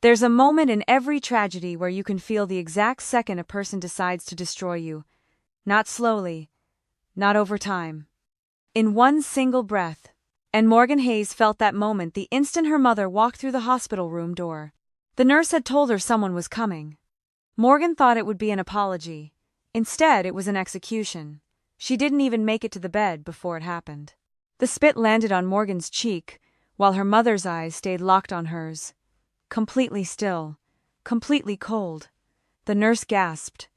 There's a moment in every tragedy where you can feel the exact second a person decides to destroy you. Not slowly, not over time. In one single breath. And Morgan Hayes felt that moment the instant her mother walked through the hospital room door. The nurse had told her someone was coming. Morgan thought it would be an apology. Instead, it was an execution. She didn't even make it to the bed before it happened. The spit landed on Morgan's cheek, while her mother's eyes stayed locked on hers. Completely still. Completely cold. The nurse gasped.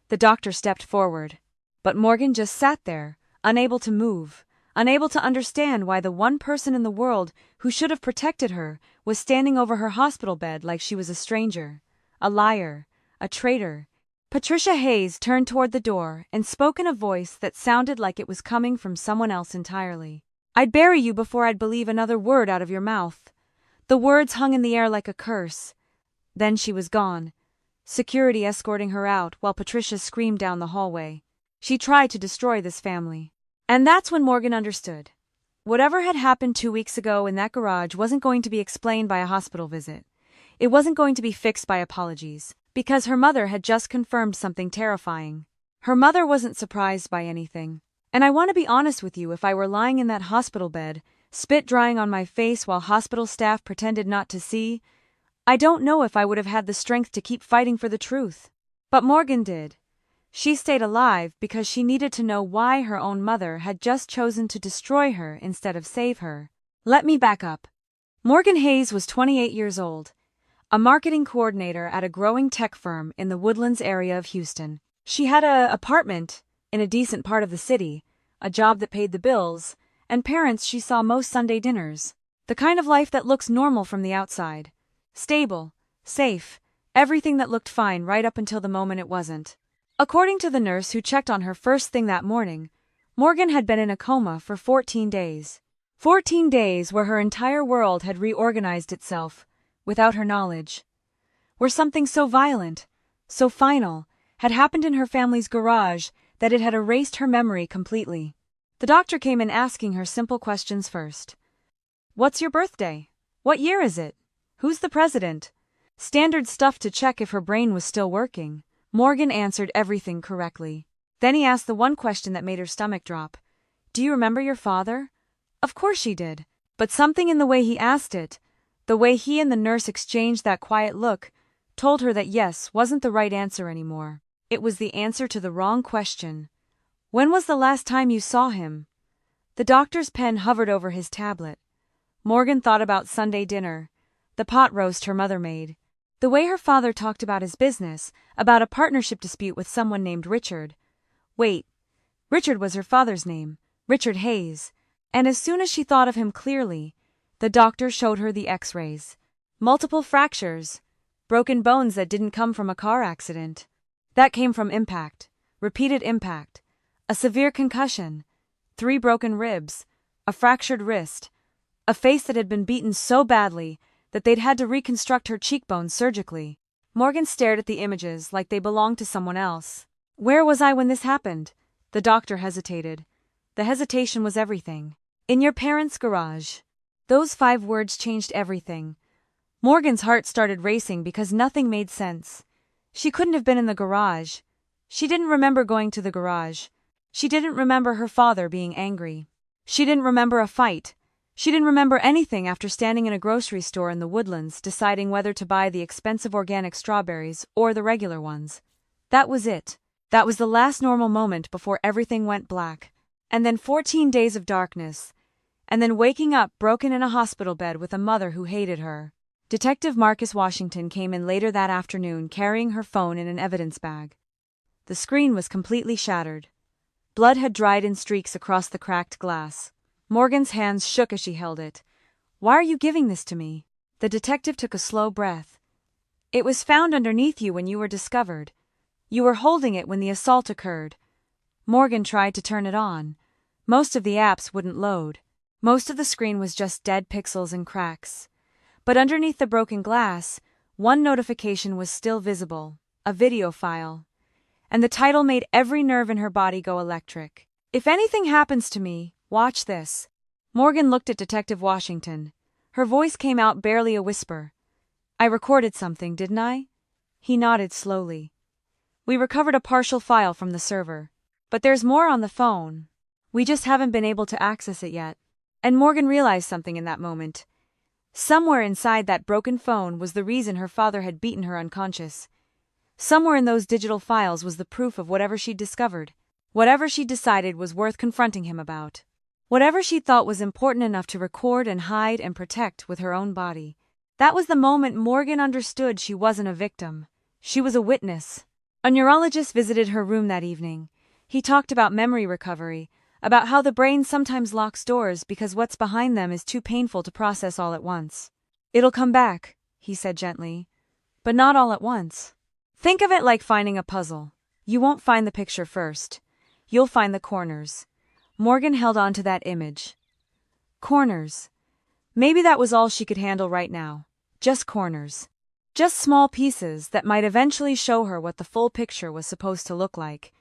The doctor stepped forward. But Morgan just sat there, unable to move, unable to understand why the one person in the world who should have protected her was standing over her hospital bed like she was a stranger, a liar, a traitor. Patricia Hayes turned toward the door and spoke in a voice that sounded like it was coming from someone else entirely. "I'd bury you before I'd believe another word out of your mouth." The words hung in the air like a curse. Then she was gone, security escorting her out while Patricia screamed down the hallway. She tried to destroy this family. And that's when Morgan understood. Whatever had happened 2 weeks ago in that garage wasn't going to be explained by a hospital visit. It wasn't going to be fixed by apologies, because her mother had just confirmed something terrifying. Her mother wasn't surprised by anything. And I want to be honest with you, if I were lying in that hospital bed, spit drying on my face while hospital staff pretended not to see, I don't know if I would have had the strength to keep fighting for the truth. But Morgan did. She stayed alive because she needed to know why her own mother had just chosen to destroy her instead of save her. Let me back up. Morgan Hayes was 28 years old, a marketing coordinator at a growing tech firm in the Woodlands area of Houston. She had an apartment in a decent part of the city, a job that paid the bills, and parents she saw most Sunday dinners. The kind of life that looks normal from the outside. Stable, safe, everything that looked fine right up until the moment it wasn't. According to the nurse who checked on her first thing that morning, Morgan had been in a coma for 14 days. 14 days where her entire world had reorganized itself, without her knowledge. Where something so violent, so final, had happened in her family's garage that it had erased her memory completely. The doctor came in asking her simple questions first. "What's your birthday? What year is it? Who's the president?" Standard stuff to check if her brain was still working. Morgan answered everything correctly. Then he asked the one question that made her stomach drop. "Do you remember your father?" Of course she did. But something in the way he asked it, the way he and the nurse exchanged that quiet look, told her that yes wasn't the right answer anymore. It was the answer to the wrong question. "When was the last time you saw him?" The doctor's pen hovered over his tablet. Morgan thought about Sunday dinner, the pot roast her mother made, the way her father talked about his business, about a partnership dispute with someone named Richard. Wait, Richard was her father's name, Richard Hayes. And as soon as she thought of him clearly, the doctor showed her the x-rays. Multiple fractures, broken bones that didn't come from a car accident. That came from impact, repeated impact, a severe concussion, 3 broken ribs, a fractured wrist, a face that had been beaten so badly that they'd had to reconstruct her cheekbones surgically. Morgan stared at the images like they belonged to someone else. "Where was I when this happened?" The doctor hesitated. The hesitation was everything. "In your parents' garage." Those 5 words changed everything. Morgan's heart started racing because nothing made sense. She couldn't have been in the garage. She didn't remember going to the garage. She didn't remember her father being angry. She didn't remember a fight. She didn't remember anything after standing in a grocery store in the Woodlands deciding whether to buy the expensive organic strawberries or the regular ones. That was it. That was the last normal moment before everything went black. And then 14 days of darkness. And then waking up broken in a hospital bed with a mother who hated her. Detective Marcus Washington came in later that afternoon carrying her phone in an evidence bag. The screen was completely shattered. Blood had dried in streaks across the cracked glass. Morgan's hands shook as she held it. "Why are you giving this to me?" The detective took a slow breath. "It was found underneath you when you were discovered. You were holding it when the assault occurred." Morgan tried to turn it on. Most of the apps wouldn't load. Most of the screen was just dead pixels and cracks. But underneath the broken glass, one notification was still visible, a video file. And the title made every nerve in her body go electric. "If anything happens to me, watch this." Morgan looked at Detective Washington. Her voice came out barely a whisper. I recorded something, didn't I? He nodded slowly. We recovered a partial file from the server. But there's more on the phone. We just haven't been able to access it yet. And Morgan realized something in that moment. Somewhere inside that broken phone was the reason her father had beaten her unconscious. Somewhere in those digital files was the proof of whatever she'd discovered. Whatever she decided was worth confronting him about. Whatever she thought was important enough to record and hide and protect with her own body. That was the moment Morgan understood she wasn't a victim. She was a witness. A neurologist visited her room that evening. He talked about memory recovery, about how the brain sometimes locks doors because what's behind them is too painful to process all at once. It'll come back, he said gently. But not all at once. Think of it like finding a puzzle. You won't find the picture first. You'll find the corners. Morgan held on to that image. Corners. Maybe that was all she could handle right now. Just corners. Just small pieces that might eventually show her what the full picture was supposed to look like.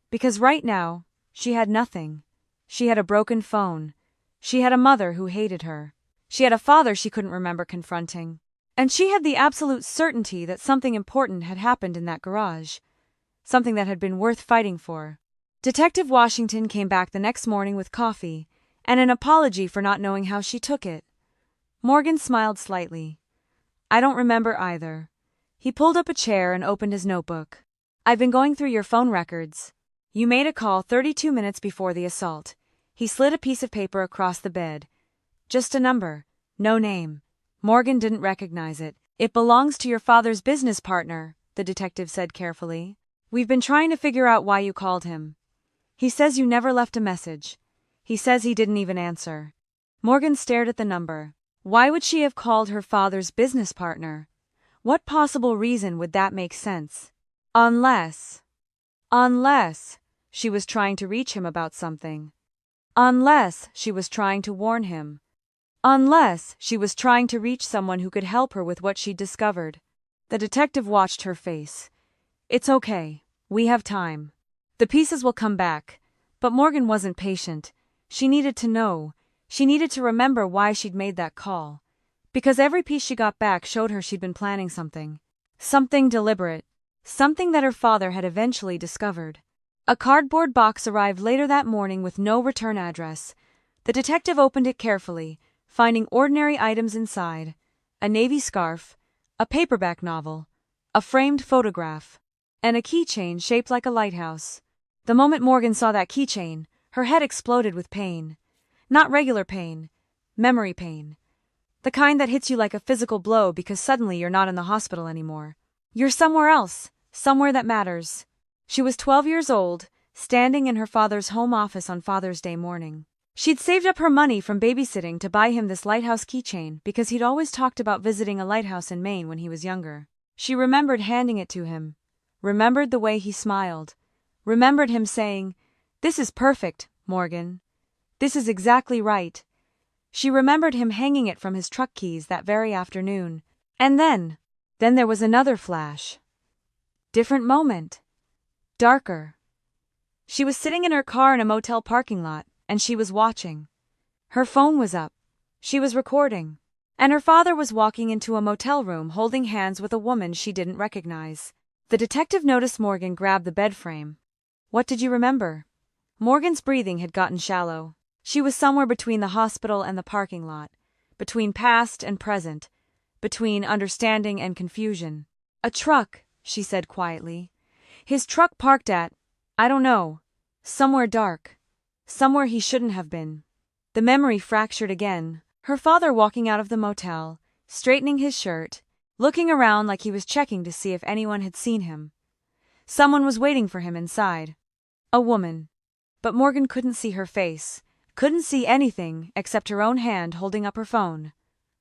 Because right now, she had nothing. She had a broken phone. She had a mother who hated her. She had a father she couldn't remember confronting. And she had the absolute certainty that something important had happened in that garage. Something that had been worth fighting for. Detective Washington came back the next morning with coffee, and an apology for not knowing how she took it. Morgan smiled slightly. I don't remember either. He pulled up a chair and opened his notebook. I've been going through your phone records. You made a call 32 minutes before the assault. He slid a piece of paper across the bed. Just a number. No name. Morgan didn't recognize it. It belongs to your father's business partner, the detective said carefully. We've been trying to figure out why you called him. He says you never left a message. He says he didn't even answer. Morgan stared at the number. Why would she have called her father's business partner? What possible reason would that make sense? Unless she was trying to reach him about something. Unless she was trying to warn him. Unless she was trying to reach someone who could help her with what she'd discovered. The detective watched her face. It's okay. We have time. The pieces will come back. But Morgan wasn't patient. She needed to know. She needed to remember why she'd made that call. Because every piece she got back showed her she'd been planning something. Something deliberate. Something that her father had eventually discovered. A cardboard box arrived later that morning with no return address. The detective opened it carefully, finding ordinary items inside. A navy scarf, a paperback novel, a framed photograph, and a keychain shaped like a lighthouse. The moment Morgan saw that keychain, her head exploded with pain. Not regular pain, memory pain. The kind that hits you like a physical blow because suddenly you're not in the hospital anymore. You're somewhere else, somewhere that matters. She was 12 years old, standing in her father's home office on Father's Day morning. She'd saved up her money from babysitting to buy him this lighthouse keychain because he'd always talked about visiting a lighthouse in Maine when he was younger. She remembered handing it to him. Remembered the way he smiled. Remembered him saying, "This is perfect, Morgan. This is exactly right." She remembered him hanging it from his truck keys that very afternoon. And then there was another flash. Different moment. Darker. She was sitting in her car in a motel parking lot, and she was watching. Her phone was up. She was recording. And her father was walking into a motel room holding hands with a woman she didn't recognize. The detective noticed Morgan grab the bed frame. What did you remember? Morgan's breathing had gotten shallow. She was somewhere between the hospital and the parking lot, between past and present, between understanding and confusion. A truck, she said quietly. His truck parked at, I don't know, somewhere dark, somewhere he shouldn't have been. The memory fractured again, her father walking out of the motel, straightening his shirt, looking around like he was checking to see if anyone had seen him. Someone was waiting for him inside. A woman. But Morgan couldn't see her face. Couldn't see anything except her own hand holding up her phone.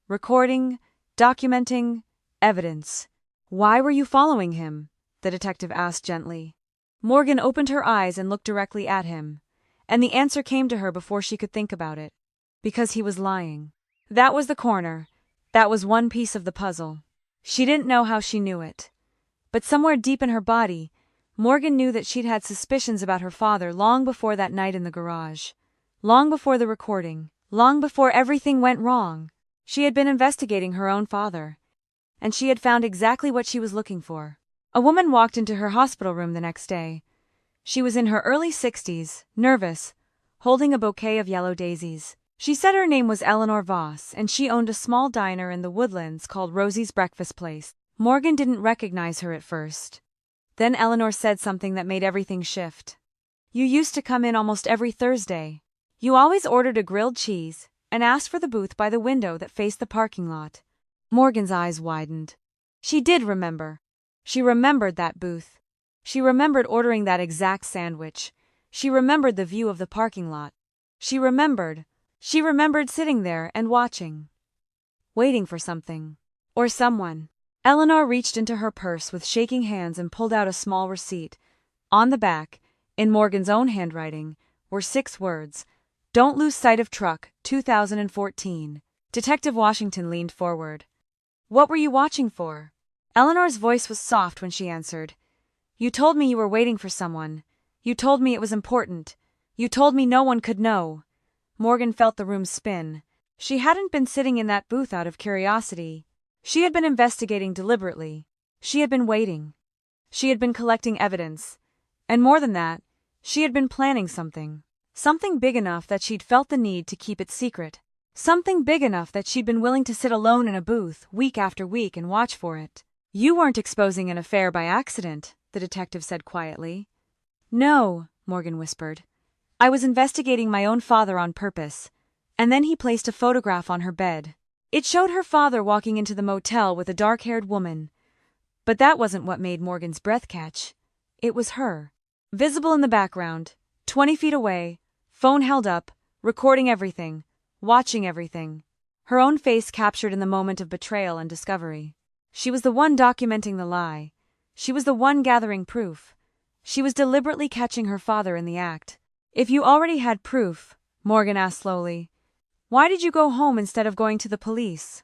Recording, documenting, evidence. Why were you following him? The detective asked gently. Morgan opened her eyes and looked directly at him. And the answer came to her before she could think about it. Because he was lying. That was the corner. That was one piece of the puzzle. She didn't know how she knew it. But somewhere deep in her body, Morgan knew that she'd had suspicions about her father long before that night in the garage. Long before the recording. Long before everything went wrong. She had been investigating her own father. and she had found exactly what she was looking for. A woman walked into her hospital room the next day. She was in her early 60s, nervous, holding a bouquet of yellow daisies. She said her name was Eleanor Voss, and she owned a small diner in the Woodlands called Rosie's Breakfast Place. Morgan didn't recognize her at first. Then Eleanor said something that made everything shift. "You used to come in almost every Thursday. You always ordered a grilled cheese and asked for the booth by the window that faced the parking lot." Morgan's eyes widened. She did remember. She remembered that booth. She remembered ordering that exact sandwich. She remembered the view of the parking lot. She remembered sitting there and watching. Waiting for something. Or someone. Eleanor reached into her purse with shaking hands and pulled out a small receipt. On the back, in Morgan's own handwriting, were 6 words. "Don't lose sight of truck, 2014. Detective Washington leaned forward. "What were you watching for?" Eleanor's voice was soft when she answered. "You told me you were waiting for someone. You told me it was important. You told me no one could know." Morgan felt the room spin. She hadn't been sitting in that booth out of curiosity. She had been investigating deliberately. She had been waiting. She had been collecting evidence. And more than that, she had been planning something. Something big enough that she'd felt the need to keep it secret. Something big enough that she'd been willing to sit alone in a booth week after week and watch for it. "You weren't exposing an affair by accident," the detective said quietly. "No," Morgan whispered. "I was investigating my own father on purpose." And then he placed a photograph on her bed. It showed her father walking into the motel with a dark-haired woman. But that wasn't what made Morgan's breath catch. It was her. Visible in the background, 20 feet away, phone held up, recording everything, watching everything. Her own face captured in the moment of betrayal and discovery. She was the one documenting the lie. She was the one gathering proof. She was deliberately catching her father in the act. "If you already had proof," Morgan asked slowly, "why did you go home instead of going to the police?"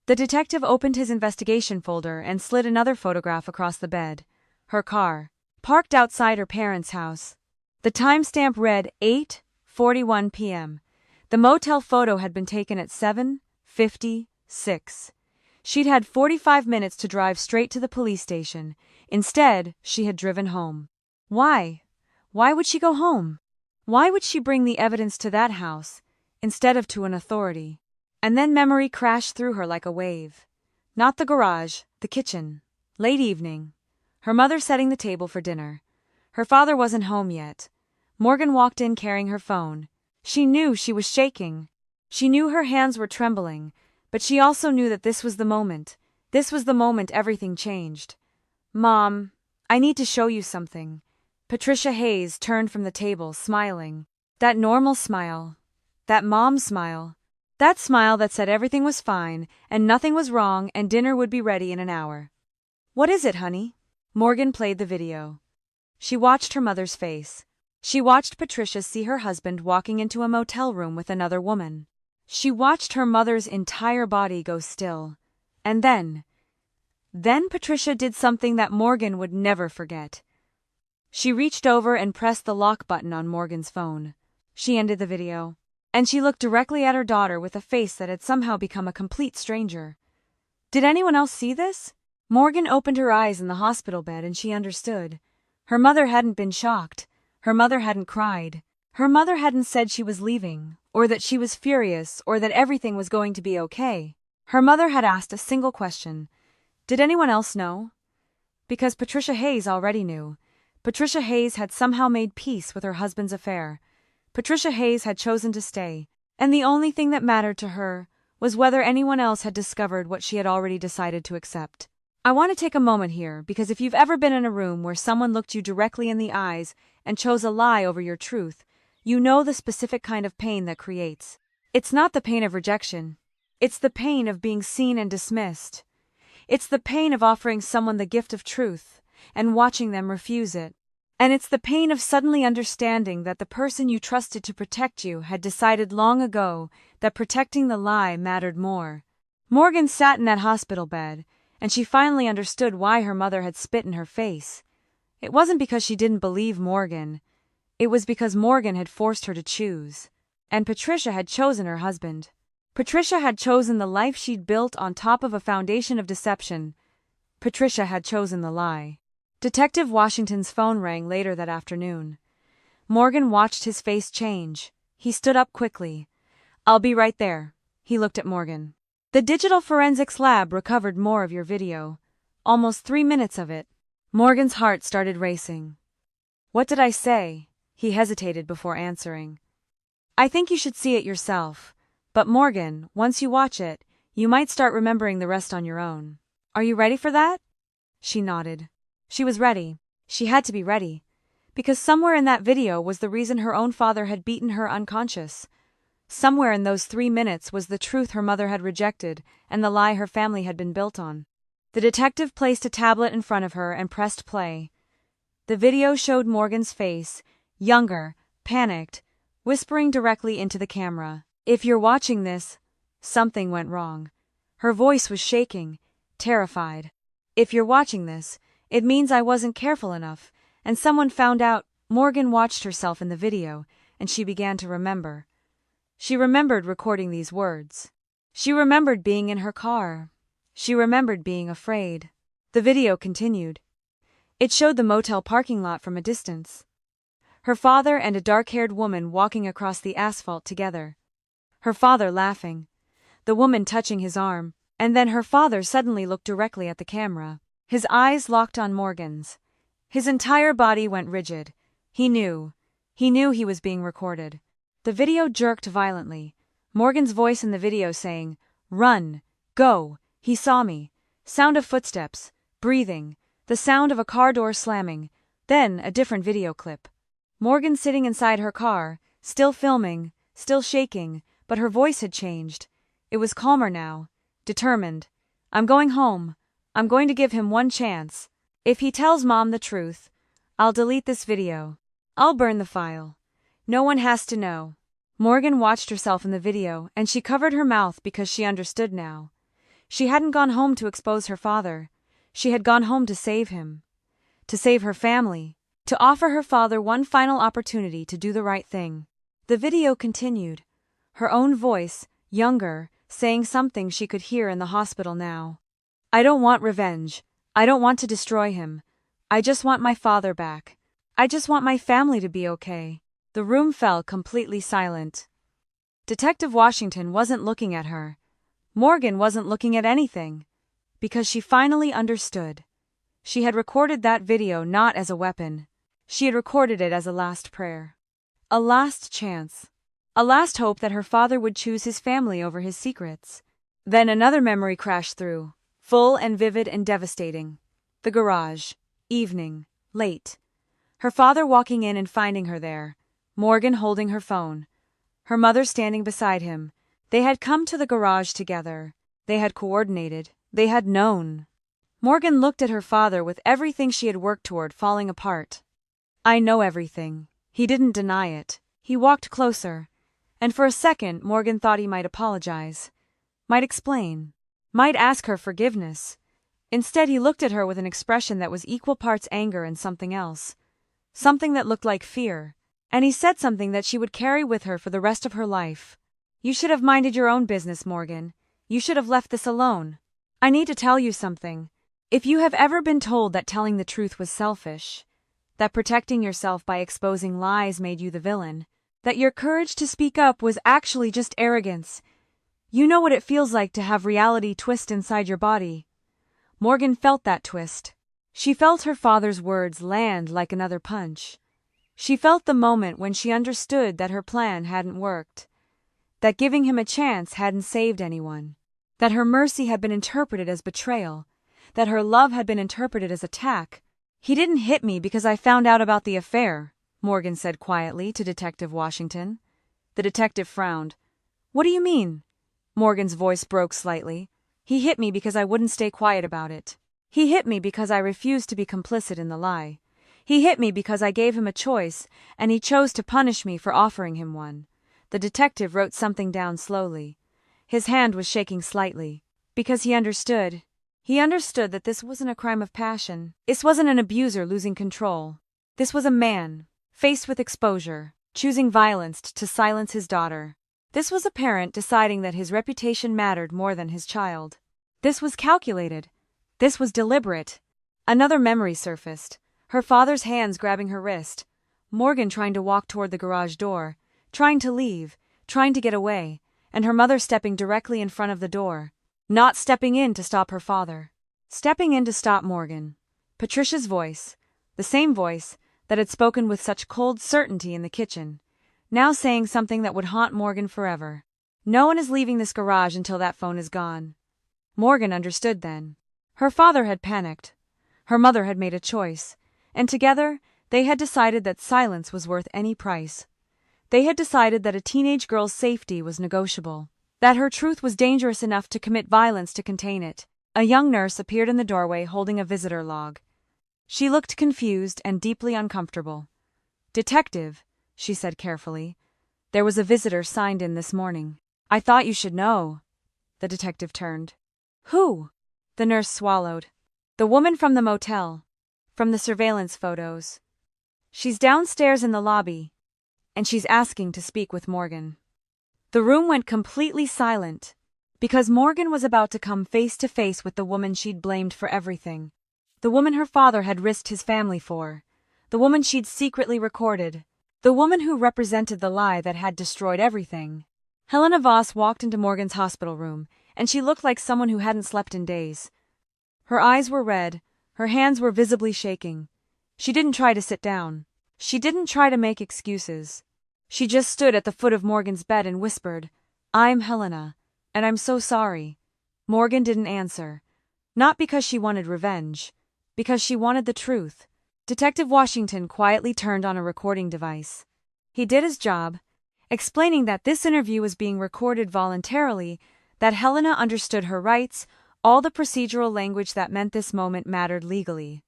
The detective opened his investigation folder and slid another photograph across the bed. Her car, parked outside her parents' house. The timestamp read 8:41 p.m. The motel photo had been taken at 7:56. She'd had 45 minutes to drive straight to the police station. Instead, she had driven home. Why? Why would she go home? Why would she bring the evidence to that house instead of to an authority? And then memory crashed through her like a wave. Not the garage, the kitchen. Late evening. Her mother setting the table for dinner. Her father wasn't home yet. Morgan walked in carrying her phone. She knew she was shaking. She knew her hands were trembling, but she also knew that this was the moment. This was the moment everything changed. "Mom, I need to show you something." Patricia Hayes turned from the table, smiling. That normal smile. That mom smile. That smile that said everything was fine, and nothing was wrong, and dinner would be ready in an hour. "What is it, honey?" Morgan played the video. She watched her mother's face. She watched Patricia see her husband walking into a motel room with another woman. She watched her mother's entire body go still. And then Patricia did something that Morgan would never forget. She reached over and pressed the lock button on Morgan's phone. She ended the video. And she looked directly at her daughter with a face that had somehow become a complete stranger. Did anyone else see this? Morgan opened her eyes in the hospital bed and she understood. Her mother hadn't been shocked. Her mother hadn't cried. Her mother hadn't said she was leaving, or that she was furious, or that everything was going to be okay. Her mother had asked a single question. Did anyone else know? Because Patricia Hayes already knew. Patricia Hayes had somehow made peace with her husband's affair. Patricia Hayes had chosen to stay, and the only thing that mattered to her was whether anyone else had discovered what she had already decided to accept. I want to take a moment here because if you've ever been in a room where someone looked you directly in the eyes and chose a lie over your truth, you know the specific kind of pain that creates. It's not the pain of rejection. It's the pain of being seen and dismissed. It's the pain of offering someone the gift of truth and watching them refuse it. And it's the pain of suddenly understanding that the person you trusted to protect you had decided long ago that protecting the lie mattered more. Morgan sat in that hospital bed, and she finally understood why her mother had spit in her face. It wasn't because she didn't believe Morgan. It was because Morgan had forced her to choose. And Patricia had chosen her husband. Patricia had chosen the life she'd built on top of a foundation of deception. Patricia had chosen the lie. Detective Washington's phone rang later that afternoon. Morgan watched his face change. He stood up quickly. "I'll be right there." He looked at Morgan. "The digital forensics lab recovered more of your video. Almost 3 minutes of it." Morgan's heart started racing. "What did I say?" He hesitated before answering. "I think you should see it yourself. But Morgan, once you watch it, you might start remembering the rest on your own. Are you ready for that?" She nodded. She was ready. She had to be ready. Because somewhere in that video was the reason her own father had beaten her unconscious. Somewhere in those 3 minutes was the truth her mother had rejected and the lie her family had been built on. The detective placed a tablet in front of her and pressed play. The video showed Morgan's face, younger, panicked, whispering directly into the camera. "If you're watching this, something went wrong." Her voice was shaking, terrified. "If you're watching this, it means I wasn't careful enough, and someone found out." Morgan watched herself in the video, and she began to remember. She remembered recording these words. She remembered being in her car. She remembered being afraid. The video continued. It showed the motel parking lot from a distance. Her father and a dark-haired woman walking across the asphalt together. Her father laughing. The woman touching his arm, and then her father suddenly looked directly at the camera. His eyes locked on Morgan's. His entire body went rigid. He knew. He knew he was being recorded. The video jerked violently. Morgan's voice in the video saying, "Run! Go! He saw me." Sound of footsteps. Breathing. The sound of a car door slamming. Then a different video clip. Morgan sitting inside her car, still filming, still shaking, but her voice had changed. It was calmer now. Determined. "I'm going home. I'm going to give him one chance. If he tells Mom the truth, I'll delete this video. I'll burn the file. No one has to know." Morgan watched herself in the video, and she covered her mouth because she understood now. She hadn't gone home to expose her father. She had gone home to save him. To save her family. To offer her father one final opportunity to do the right thing. The video continued. Her own voice, younger, saying something she could hear in the hospital now. "I don't want revenge. I don't want to destroy him. I just want my father back. I just want my family to be okay." The room fell completely silent. Detective Washington wasn't looking at her. Morgan wasn't looking at anything. Because she finally understood. She had recorded that video not as a weapon. She had recorded it as a last prayer. A last chance. A last hope that her father would choose his family over his secrets. Then another memory crashed through, full and vivid and devastating. The garage. Evening. Late. Her father walking in and finding her there. Morgan holding her phone. Her mother standing beside him. They had come to the garage together. They had coordinated. They had known. Morgan looked at her father with everything she had worked toward falling apart. "I know everything." He didn't deny it. He walked closer. And for a second Morgan thought he might apologize. Might explain. Might ask her forgiveness. Instead he looked at her with an expression that was equal parts anger and something else. Something that looked like fear. And he said something that she would carry with her for the rest of her life. "You should have minded your own business, Morgan. You should have left this alone. I need to tell you something. If you have ever been told that telling the truth was selfish, that protecting yourself by exposing lies made you the villain, that your courage to speak up was actually just arrogance, you know what it feels like to have reality twist inside your body." Morgan felt that twist. She felt her father's words land like another punch. She felt the moment when she understood that her plan hadn't worked. That giving him a chance hadn't saved anyone. That her mercy had been interpreted as betrayal. That her love had been interpreted as attack. "He didn't hit me because I found out about the affair," Morgan said quietly to Detective Washington. The detective frowned. "What do you mean?" Morgan's voice broke slightly. "He hit me because I wouldn't stay quiet about it. He hit me because I refused to be complicit in the lie. He hit me because I gave him a choice, and he chose to punish me for offering him one." The detective wrote something down slowly. His hand was shaking slightly. Because he understood. He understood that this wasn't a crime of passion. This wasn't an abuser losing control. This was a man, faced with exposure, choosing violence to silence his daughter. This was a parent deciding that his reputation mattered more than his child. This was calculated. This was deliberate. Another memory surfaced. Her father's hands grabbing her wrist. Morgan trying to walk toward the garage door, trying to leave, trying to get away, and her mother stepping directly in front of the door. Not stepping in to stop her father. Stepping in to stop Morgan. Patricia's voice, the same voice that had spoken with such cold certainty in the kitchen, now saying something that would haunt Morgan forever. No one is leaving this garage until that phone is gone. Morgan understood then. Her father had panicked. Her mother had made a choice, and together they had decided that silence was worth any price. They had decided that a teenage girl's safety was negotiable, that her truth was dangerous enough to commit violence to contain it. A young nurse appeared in the doorway holding a visitor log. She looked confused and deeply uncomfortable. "Detective," she said carefully, "there was a visitor signed in this morning. I thought you should know." The detective turned. "Who?" The nurse swallowed. "The woman from the motel. From the surveillance photos. She's downstairs in the lobby, and she's asking to speak with Morgan." The room went completely silent, because Morgan was about to come face to face with the woman she'd blamed for everything. The woman her father had risked his family for. The woman she'd secretly recorded. The woman who represented the lie that had destroyed everything. Helena Voss walked into Morgan's hospital room, and she looked like someone who hadn't slept in days. Her eyes were red, her hands were visibly shaking. She didn't try to sit down. She didn't try to make excuses. She just stood at the foot of Morgan's bed and whispered, "I'm Helena, and I'm so sorry." Morgan didn't answer. Not because she wanted revenge, because she wanted the truth. Detective Washington quietly turned on a recording device. He did his job, explaining that this interview was being recorded voluntarily, that Helena understood her rights, all the procedural language that meant this moment mattered legally.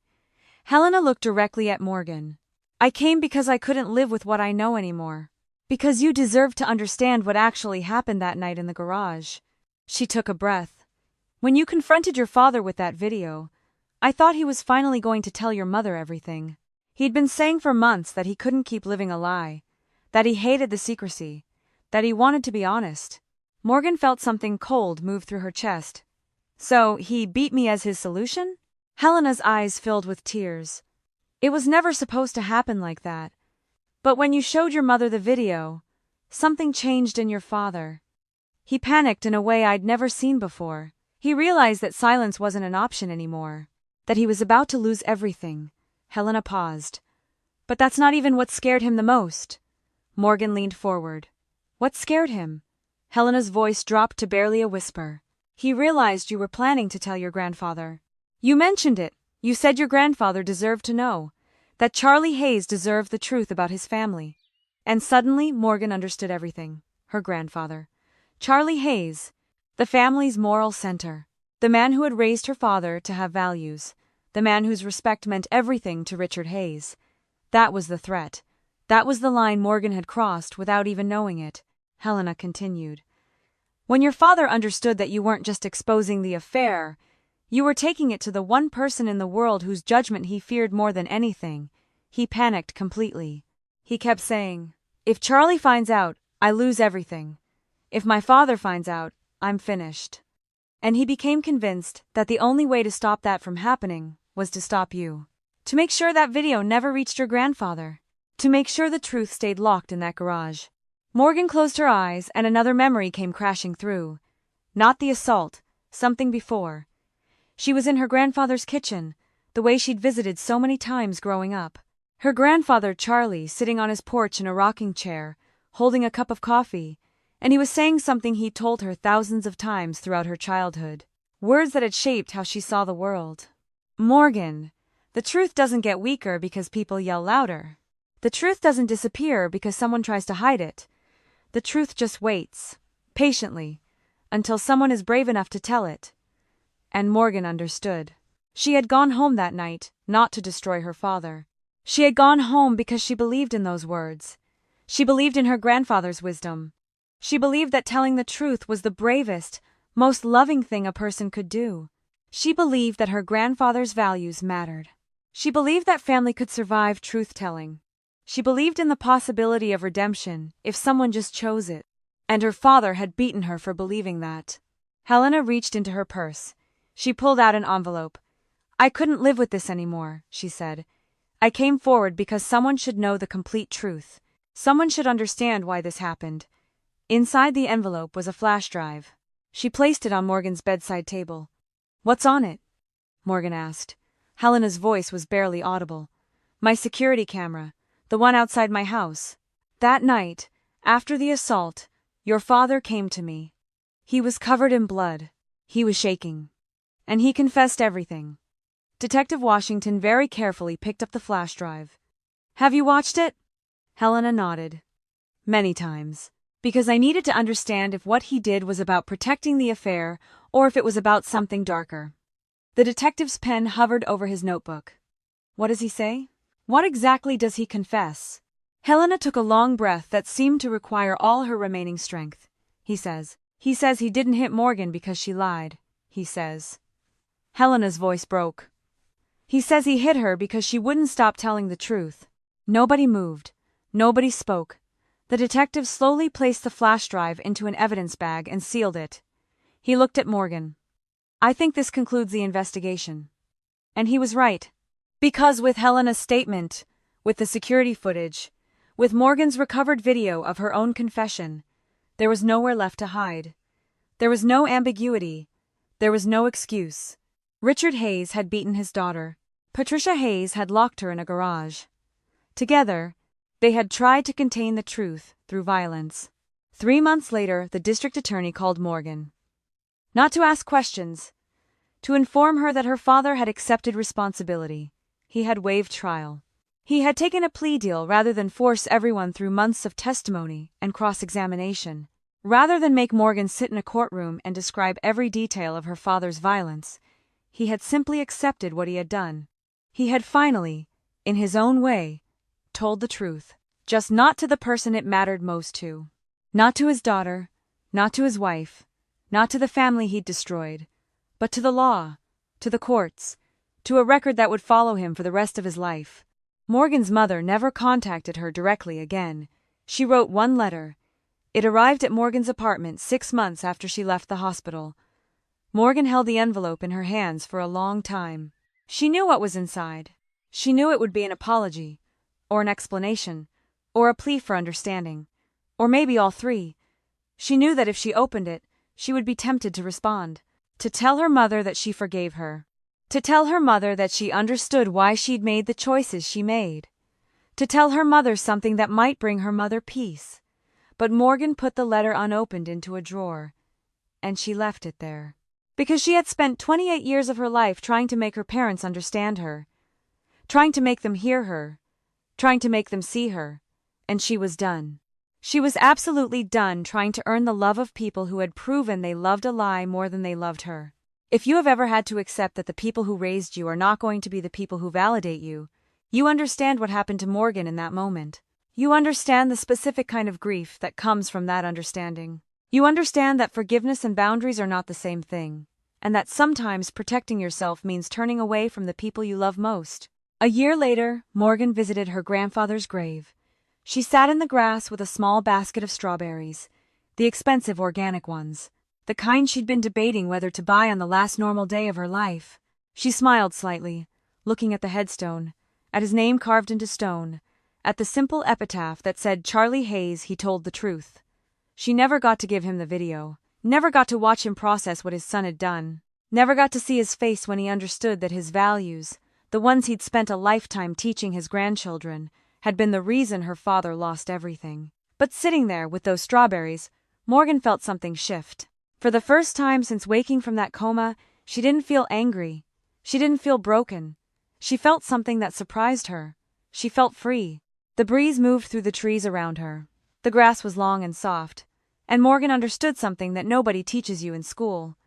Helena looked directly at Morgan. "I came because I couldn't live with what I know anymore. Because you deserve to understand what actually happened that night in the garage." She took a breath. "When you confronted your father with that video, I thought he was finally going to tell your mother everything. He'd been saying for months that he couldn't keep living a lie, that he hated the secrecy, that he wanted to be honest." Morgan felt something cold move through her chest. "So he beat me as his solution?" Helena's eyes filled with tears. "It was never supposed to happen like that. But when you showed your mother the video, something changed in your father. He panicked in a way I'd never seen before. He realized that silence wasn't an option anymore, that he was about to lose everything." Helena paused. "But that's not even what scared him the most." Morgan leaned forward. "What scared him?" Helena's voice dropped to barely a whisper. "He realized you were planning to tell your grandfather. You mentioned it. You said your grandfather deserved to know, that Charlie Hayes deserved the truth about his family." And suddenly Morgan understood everything. Her grandfather. Charlie Hayes, the family's moral center. The man who had raised her father to have values. The man whose respect meant everything to Richard Hayes. That was the threat. That was the line Morgan had crossed without even knowing it. Helena continued. "When your father understood that you weren't just exposing the affair, you were taking it to the one person in the world whose judgment he feared more than anything, he panicked completely. He kept saying, 'If Charlie finds out, I lose everything. If my father finds out, I'm finished.' And he became convinced that the only way to stop that from happening was to stop you. To make sure that video never reached your grandfather. To make sure the truth stayed locked in that garage." Morgan closed her eyes and another memory came crashing through. Not the assault, something before. She was in her grandfather's kitchen, the way she'd visited so many times growing up. Her grandfather, Charlie, sitting on his porch in a rocking chair, holding a cup of coffee, and he was saying something he'd told her thousands of times throughout her childhood. Words that had shaped how she saw the world. "Morgan, the truth doesn't get weaker because people yell louder. The truth doesn't disappear because someone tries to hide it. The truth just waits, patiently, until someone is brave enough to tell it." And Morgan understood. She had gone home that night, not to destroy her father. She had gone home because she believed in those words. She believed in her grandfather's wisdom. She believed that telling the truth was the bravest, most loving thing a person could do. She believed that her grandfather's values mattered. She believed that family could survive truth-telling. She believed in the possibility of redemption if someone just chose it. And her father had beaten her for believing that. Helena reached into her purse. She pulled out an envelope. "I couldn't live with this anymore," she said. "I came forward because someone should know the complete truth. Someone should understand why this happened." Inside the envelope was a flash drive. She placed it on Morgan's bedside table. "What's on it?" Morgan asked. Helena's voice was barely audible. "My security camera, the one outside my house. That night, after the assault, your father came to me. He was covered in blood. He was shaking. And he confessed everything." Detective Washington very carefully picked up the flash drive. "Have you watched it?" Helena nodded. "Many times. Because I needed to understand if what he did was about protecting the affair or if it was about something darker." The detective's pen hovered over his notebook. "What does he say? What exactly does he confess?" Helena took a long breath that seemed to require all her remaining strength. He says he didn't hit Morgan because she lied. He says." Helena's voice broke. "He says he hit her because she wouldn't stop telling the truth." Nobody moved. Nobody spoke. The detective slowly placed the flash drive into an evidence bag and sealed it. He looked at Morgan. "I think this concludes the investigation." And he was right. Because with Helena's statement, with the security footage, with Morgan's recovered video of her own confession, there was nowhere left to hide. There was no ambiguity. There was no excuse. Richard Hayes had beaten his daughter. Patricia Hayes had locked her in a garage. Together, they had tried to contain the truth through violence. 3 months later, the district attorney called Morgan. Not to ask questions, to inform her that her father had accepted responsibility. He had waived trial. He had taken a plea deal rather than force everyone through months of testimony and cross-examination. Rather than make Morgan sit in a courtroom and describe every detail of her father's violence, he had simply accepted what he had done. He had finally, in his own way, told the truth, just not to the person it mattered most to. Not to his daughter, not to his wife, not to the family he'd destroyed, but to the law, to the courts, to a record that would follow him for the rest of his life. Morgan's mother never contacted her directly again. She wrote one letter. It arrived at Morgan's apartment 6 months after she left the hospital. Morgan held the envelope in her hands for a long time. She knew what was inside. She knew it would be an apology, or an explanation, or a plea for understanding, or maybe all three. She knew that if she opened it, she would be tempted to respond, to tell her mother that she forgave her, to tell her mother that she understood why she'd made the choices she made, to tell her mother something that might bring her mother peace. But Morgan put the letter unopened into a drawer, and she left it there. Because she had spent 28 years of her life trying to make her parents understand her, trying to make them hear her, trying to make them see her, and she was done. She was absolutely done trying to earn the love of people who had proven they loved a lie more than they loved her. If you have ever had to accept that the people who raised you are not going to be the people who validate you, you understand what happened to Morgan in that moment. You understand the specific kind of grief that comes from that understanding. You understand that forgiveness and boundaries are not the same thing, and that sometimes protecting yourself means turning away from the people you love most. A year later, Morgan visited her grandfather's grave. She sat in the grass with a small basket of strawberries, the expensive organic ones, the kind she'd been debating whether to buy on the last normal day of her life. She smiled slightly, looking at the headstone, at his name carved into stone, at the simple epitaph that said, "Charlie Hayes, he told the truth." She never got to give him the video, never got to watch him process what his son had done, never got to see his face when he understood that his values, the ones he'd spent a lifetime teaching his grandchildren, had been the reason her father lost everything. But sitting there with those strawberries, Morgan felt something shift. For the first time since waking from that coma, she didn't feel angry. She didn't feel broken. She felt something that surprised her. She felt free. The breeze moved through the trees around her. The grass was long and soft. And Morgan understood something that nobody teaches you in school.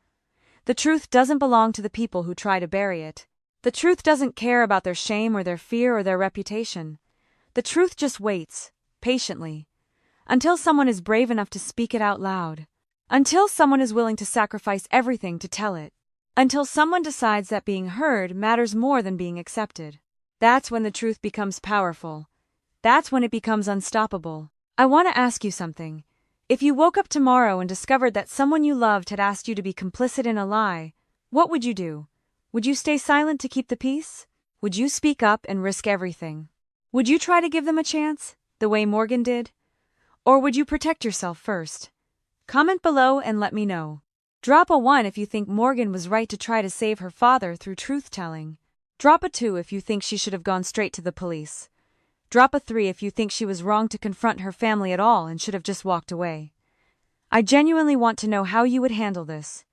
The truth doesn't belong to the people who try to bury it. The truth doesn't care about their shame or their fear or their reputation. The truth just waits, patiently, until someone is brave enough to speak it out loud. Until someone is willing to sacrifice everything to tell it. Until someone decides that being heard matters more than being accepted. That's when the truth becomes powerful. That's when it becomes unstoppable. I want to ask you something. If you woke up tomorrow and discovered that someone you loved had asked you to be complicit in a lie, what would you do? Would you stay silent to keep the peace? Would you speak up and risk everything? Would you try to give them a chance, the way Morgan did? Or would you protect yourself first? Comment below and let me know. Drop a 1 if you think Morgan was right to try to save her father through truth-telling. Drop a 2 if you think she should have gone straight to the police. Drop a 3 if you think she was wrong to confront her family at all and should have just walked away. I genuinely want to know how you would handle this.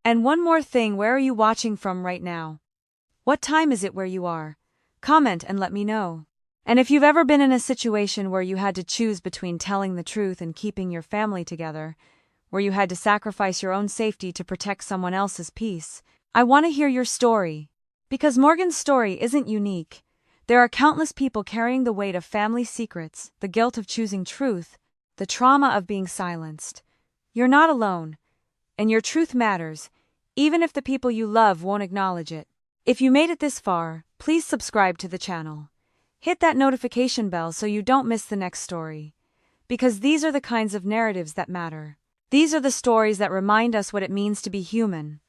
And one more thing, where are you watching from right now? What time is it where you are? Comment and let me know. And if you've ever been in a situation where you had to choose between telling the truth and keeping your family together, where you had to sacrifice your own safety to protect someone else's peace, I want to hear your story. Because Morgan's story isn't unique. There are countless people carrying the weight of family secrets, the guilt of choosing truth, the trauma of being silenced. You're not alone, and your truth matters, even if the people you love won't acknowledge it. If you made it this far, please subscribe to the channel. Hit that notification bell so you don't miss the next story. Because these are the kinds of narratives that matter. These are the stories that remind us what it means to be human,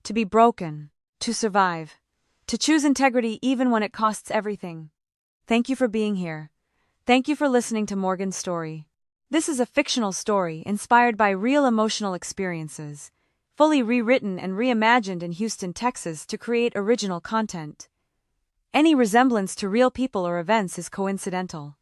to be broken, to survive, to choose integrity even when it costs everything. Thank you for being here. Thank you for listening to Morgan's story. This is a fictional story inspired by real emotional experiences, fully rewritten and reimagined in Houston, Texas to create original content. Any resemblance to real people or events is coincidental.